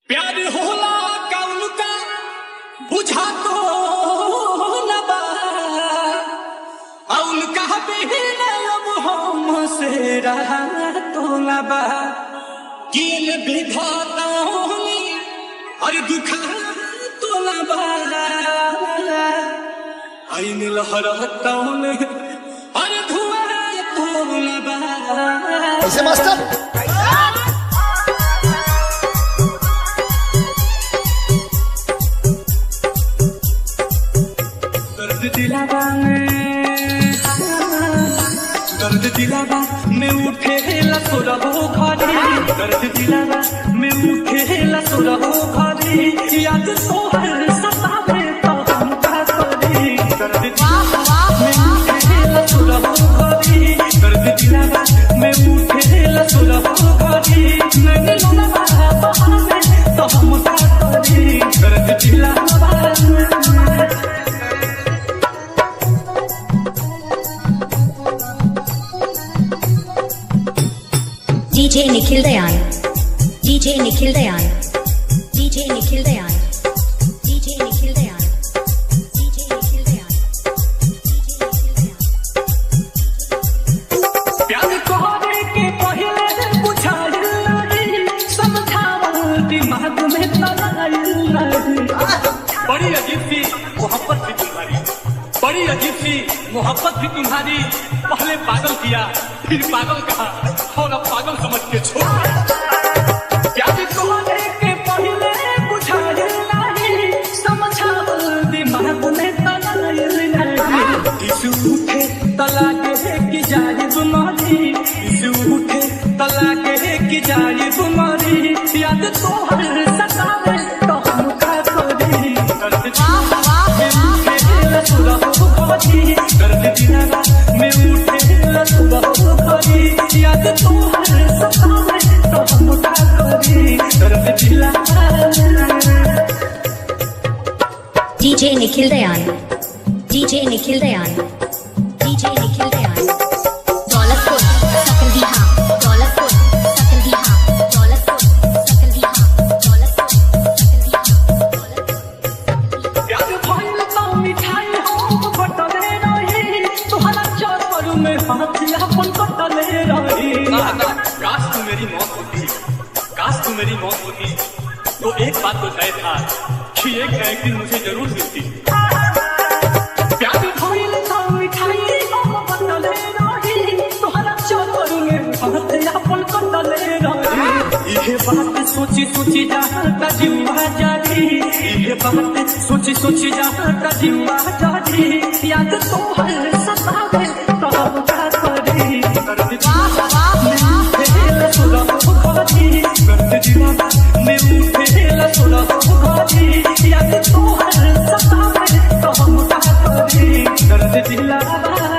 प्यार होला कौन का बुझा तो न बा औन का बिना अब हम से रहा तो न बा किल विधाता और दुखा तो न बा आइन लहरता और धुआं तो न बा ऐसे मास्टर दर्द दिलावा में उठे लसुरहो घरे दर्द दिलावा में उठे लसुरहो घरे याद तोहर सतावे तो हम का करी दर्द दिलावा में उठे लसुरहो घरे दर्द दिलावा में उठे लसुरहो घरे मैंने लोला बहावे तो हम का करी दर्द दिलावा DJ Nikhil Dayan, DJ Nikhil Dayan, DJ Nikhil Dayan, DJ Nikhil Dayan, DJ Nikhil Dayan, प्यार कोहरे के पहले बुझाइल नहीं समझावल दिमाग में तलाइल नहीं बड़ी अजीब सी मोहब्बत भी तुम्हारी बड़ी अजीब सी मोहब्बत भी तुम्हारी पहले पागल किया फिर पागल कहा और अब पागल समझ के छोड़ प्यार कोहरे के पहले बुझाइल नहीं समझावल दिमाग में तलाइल नहीं इस उठे तला के की जाइब मारी इस उठे तला के की जाइब मारी याद तोहर सतावे तो हम का करी दर्द दिलावा में उठे लसुरहो घरे याद तोहर सतावे तो हम का करी दर्द दिलावा DJ Nikhil Dayan, DJ Nikhil Dayan, DJ Nikhil Dayan, Daulatpur, Sakaldiha, Daulatpur, Sakaldiha, Daulatpur, Sakaldiha, Daulatpur, Sakaldiha, प्यार भइल तो मिठाई हम बटले रही तोहरा चौपर में हाथ अपन कटले रही काश तू मेरी मौत होती काश तू मेरी मौत होती तो एक बात तो तय था कि एक न एक दिन मुझे जरूर मिलती प्यार भइल तो मिठाई हम बटले रही तोहरा चौपर में हाथ अपन कटले रही ये बात सोची सोची जाता जीवा जारी ये बात सोची सोची जाता जीवा जारी याद तोहर सतावे तो हम का करी दर्द दिलावा में उठे लसुरहो घरे दर्द दिलावा में उठे लसुरहो घरे याद तोहर सतावे तो हम का करी दर्द दिलावा